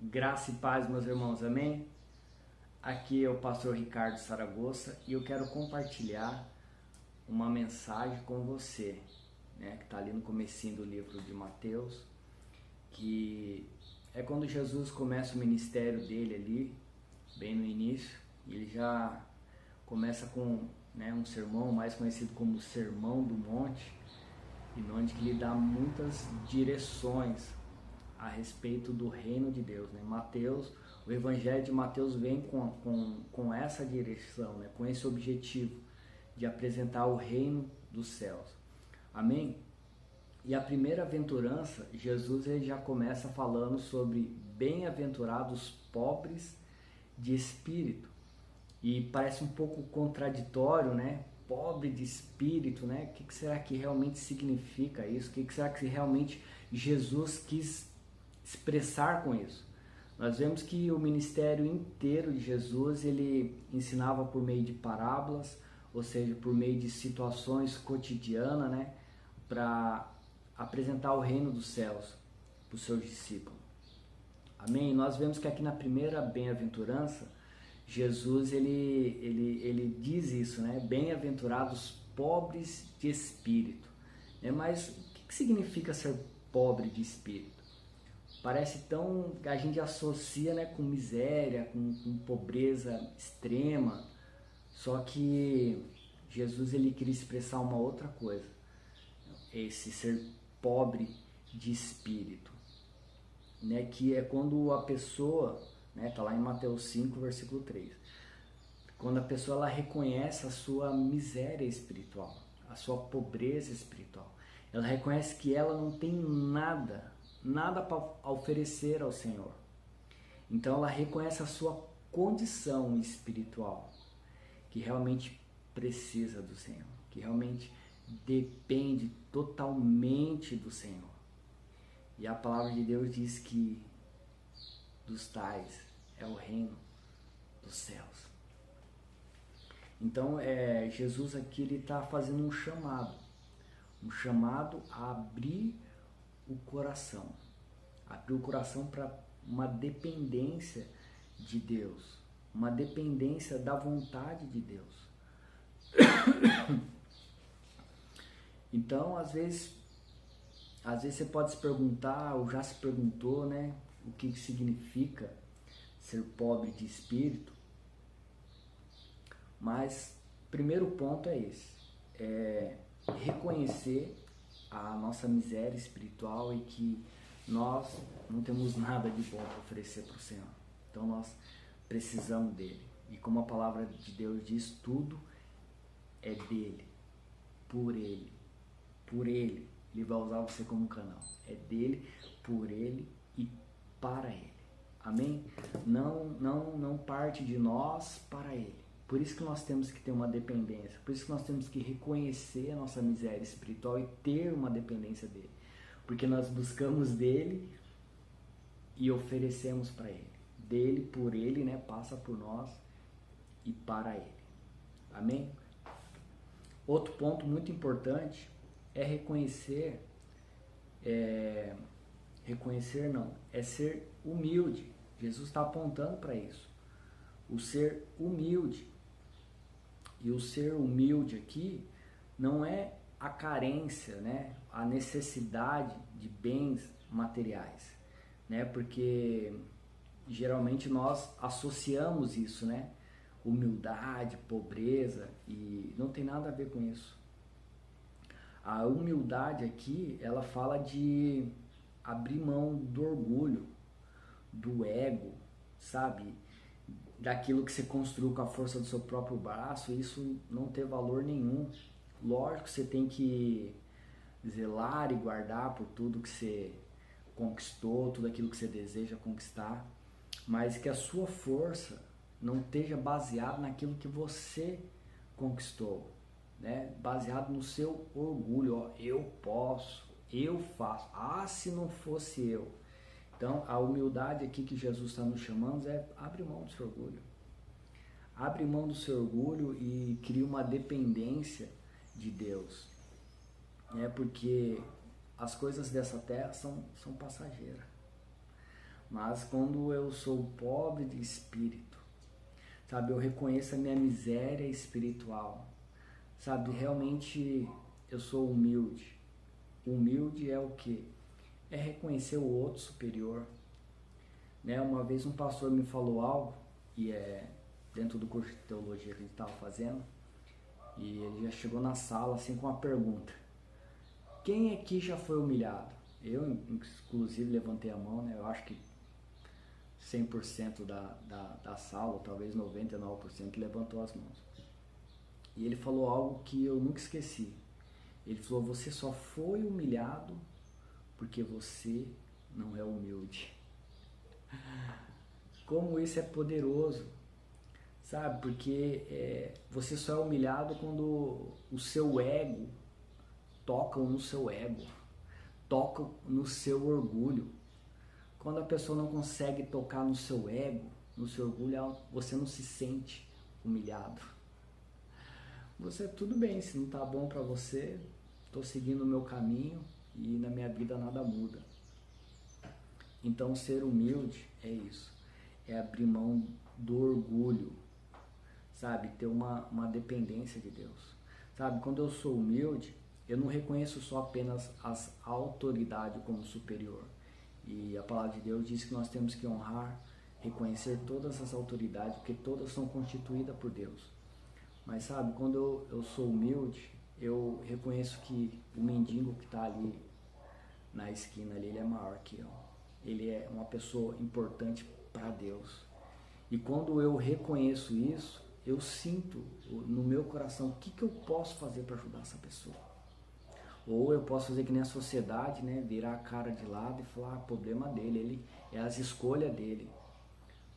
Graça e paz, meus irmãos, amém? Aqui é o pastor Ricardo Saragossa e eu quero compartilhar uma mensagem com você, né, que está ali no comecinho do livro de Mateus, que é quando Jesus começa o ministério dele ali, bem no início. Ele já começa com, né, um sermão mais conhecido como o Sermão do Monte, e onde que ele dá muitas direções a respeito do reino de Deus, né? Mateus, o evangelho de Mateus vem com essa direção, né? Com esse objetivo de apresentar o reino dos céus. Amém? E a primeira aventurança, Jesus ele já começa falando sobre bem-aventurados pobres de espírito. E parece um pouco contraditório, né? Pobre de espírito, né? O que será que realmente significa isso? O que será que realmente Jesus quis expressar com isso? Nós vemos que o ministério inteiro de Jesus, ele ensinava por meio de parábolas, ou seja, por meio de situações cotidianas, né? Para apresentar o reino dos céus para os seus discípulos. Amém? Nós vemos que aqui na primeira bem-aventurança, Jesus ele diz isso, né? Bem-aventurados pobres de espírito. Mas o que significa ser pobre de espírito? Parece tão, a gente associa, né, com miséria, com pobreza extrema. Só que Jesus ele queria expressar uma outra coisa. Esse ser pobre de espírito, né, que é quando a pessoa, né, tá lá em Mateus 5, versículo 3. Quando a pessoa ela reconhece a sua miséria espiritual, a sua pobreza espiritual. Ela reconhece que ela não tem nada para oferecer ao Senhor. Então ela reconhece a sua condição espiritual, que realmente precisa do Senhor, que realmente depende totalmente do Senhor. E a palavra de Deus diz que dos tais é o reino dos céus. Então Jesus aqui ele está fazendo um chamado a abrir o coração para uma dependência de Deus, uma dependência da vontade de Deus. Então, às vezes você pode se perguntar, ou já se perguntou, né, o que significa ser pobre de espírito. Mas primeiro ponto é esse, reconhecer a nossa miséria espiritual e que nós não temos nada de bom para oferecer para o Senhor. Então nós precisamos dele. E como a palavra de Deus diz, tudo é dele, por ele. Por ele. Ele vai usar você como canal. É dele, por ele e para ele. Amém? Não parte de nós para ele. Por isso que nós temos que ter uma dependência. Por isso que nós temos que reconhecer a nossa miséria espiritual e ter uma dependência dele. Porque nós buscamos dele e oferecemos para ele. Dele, por ele, né? Passa por nós e para ele. Amém? Outro ponto muito importante é reconhecer, é ser humilde. Jesus está apontando para isso. O ser humilde. E o ser humilde aqui não é a carência, né? A necessidade de bens materiais, né? Porque geralmente nós associamos isso, né? Humildade, pobreza, e não tem nada a ver com isso. A humildade aqui, ela fala de abrir mão do orgulho, do ego, sabe? Daquilo que você construiu com a força do seu próprio braço, isso não ter valor nenhum. Lógico que você tem que zelar e guardar por tudo que você conquistou, tudo aquilo que você deseja conquistar, mas que a sua força não esteja baseada naquilo que você conquistou, né? Baseado no seu orgulho, ó, eu posso, eu faço, se não fosse eu. Então, a humildade aqui que Jesus está nos chamando é abre mão do seu orgulho. Abre mão do seu orgulho e cria uma dependência de Deus. Porque as coisas dessa terra são passageiras. Mas quando eu sou pobre de espírito, sabe, eu reconheço a minha miséria espiritual, sabe, realmente eu sou humilde. Humilde é o quê? É reconhecer o outro superior, né? Uma vez um pastor me falou algo, e é dentro do curso de teologia que ele estava fazendo, e ele já chegou na sala assim com uma pergunta: quem aqui já foi humilhado? Eu, inclusive, levantei a mão, né? Eu acho que 100% da sala, ou talvez 99% levantou as mãos. E ele falou algo que eu nunca esqueci. Ele falou: você só foi humilhado porque você não é humilde. Como isso é poderoso, sabe? Porque você só é humilhado quando o seu ego toca no seu ego, toca no seu orgulho. Quando a pessoa não consegue tocar no seu ego, no seu orgulho, você não se sente humilhado. Você, tudo bem, se não tá bom para você, tô seguindo o meu caminho e na minha vida nada muda. Então, ser humilde é isso, é abrir mão do orgulho, sabe? Ter uma dependência de Deus, sabe? Quando eu sou humilde, eu não reconheço só apenas as autoridades como superior. E a palavra de Deus diz que nós temos que honrar, reconhecer todas as autoridades, porque todas são constituídas por Deus. Mas sabe, quando eu sou humilde, eu reconheço que o mendigo que está ali na esquina ali, ele é maior que eu. Ele é uma pessoa importante para Deus. E quando eu reconheço isso, eu sinto no meu coração o que eu posso fazer para ajudar essa pessoa. Ou eu posso fazer que nem a sociedade, né, virar a cara de lado e falar, problema dele, é as escolhas dele.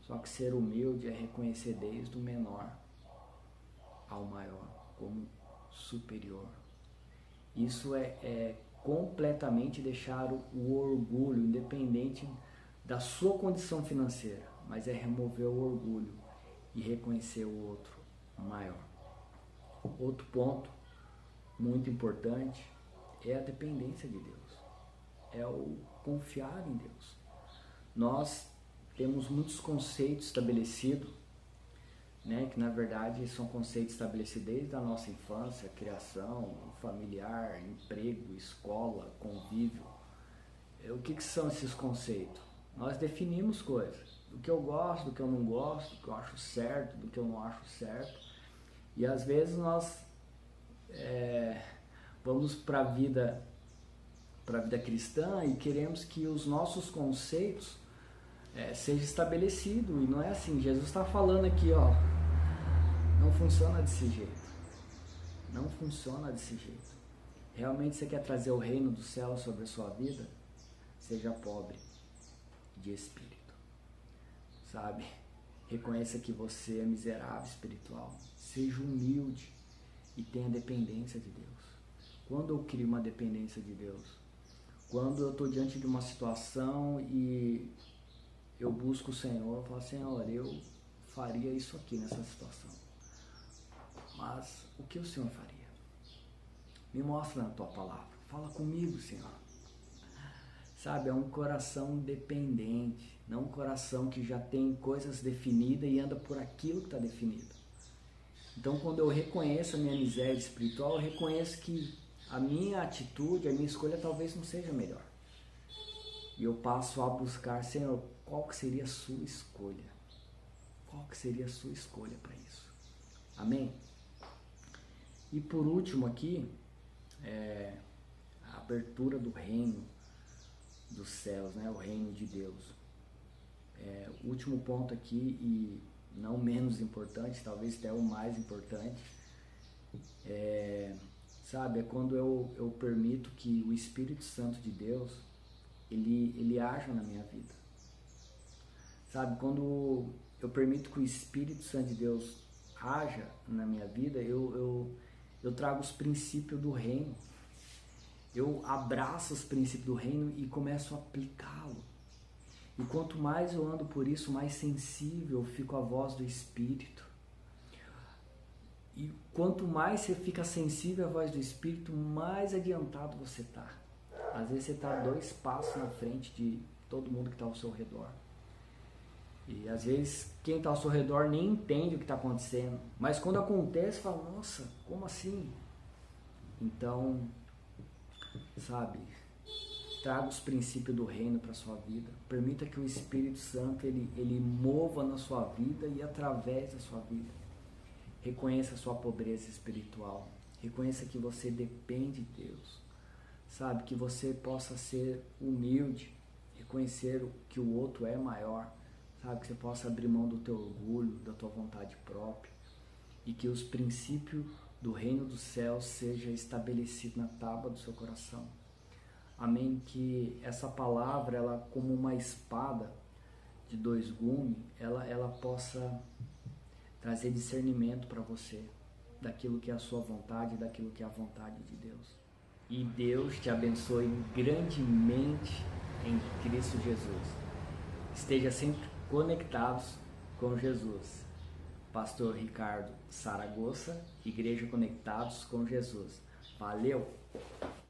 Só que ser humilde é reconhecer desde o menor ao maior como superior. Isso é completamente deixar o orgulho, independente da sua condição financeira, mas é remover o orgulho e reconhecer o outro maior. Outro ponto muito importante é a dependência de Deus, é o confiar em Deus. Nós temos muitos conceitos estabelecidos, né, que na verdade são conceitos estabelecidos desde a nossa infância, criação, familiar, emprego, escola, convívio. O que são esses conceitos? Nós definimos coisas, do que eu gosto, do que eu não gosto, do que eu acho certo, do que eu não acho certo. E às vezes nós vamos para a vida cristã e queremos que os nossos conceitos sejam estabelecidos. E não é assim. Jesus está falando aqui, ó, não funciona desse jeito. Não funciona desse jeito. Realmente você quer trazer o reino do céu sobre a sua vida? Seja pobre de espírito, sabe? Reconheça que você é miserável espiritual. Seja humilde e tenha dependência de Deus. Quando eu crio uma dependência de Deus, quando eu estou diante de uma situação e eu busco o Senhor, eu falo, Senhor, eu faria isso aqui nessa situação. Mas o que o Senhor faria? Me mostra na tua palavra. Fala comigo, Senhor. Sabe, é um coração dependente, não um coração que já tem coisas definidas e anda por aquilo que está definido. Então, quando eu reconheço a minha miséria espiritual, eu reconheço que a minha atitude, a minha escolha talvez não seja melhor. E eu passo a buscar, Senhor, qual que seria a sua escolha? Qual que seria a sua escolha para isso? Amém? E por último aqui, a abertura do reino dos céus, né? O reino de Deus. O último ponto aqui, e não menos importante, talvez até o mais importante, sabe, é quando eu permito que o Espírito Santo de Deus, ele haja na minha vida. Sabe, quando eu permito que o Espírito Santo de Deus haja na minha vida, eu trago os princípios do reino. Eu abraço os princípios do reino e começo a aplicá-lo. E quanto mais eu ando por isso, mais sensível eu fico à voz do Espírito. E quanto mais você fica sensível à voz do Espírito, mais adiantado você está. Às vezes você está 2 passos na frente todo mundo que está ao seu redor. E às vezes quem está ao seu redor nem entende o que está acontecendo, mas quando acontece, fala, nossa, como assim? Então, sabe, traga os princípios do reino para a sua vida, permita que o Espírito Santo ele mova na sua vida e através da sua vida. Reconheça a sua pobreza espiritual, reconheça que você depende de Deus, sabe, que você possa ser humilde, reconhecer que o outro é maior, sabe, que você possa abrir mão do teu orgulho, da tua vontade própria, e que os princípios do reino dos céus seja estabelecido na tábua do seu coração. Amém? Que essa palavra, ela como uma espada de dois gumes, ela possa trazer discernimento para você, daquilo que é a sua vontade, daquilo que é a vontade de Deus. E Deus te abençoe grandemente em Cristo Jesus. Esteja sempre conectados com Jesus. Pastor Ricardo Saragossa, Igreja Conectados com Jesus. Valeu!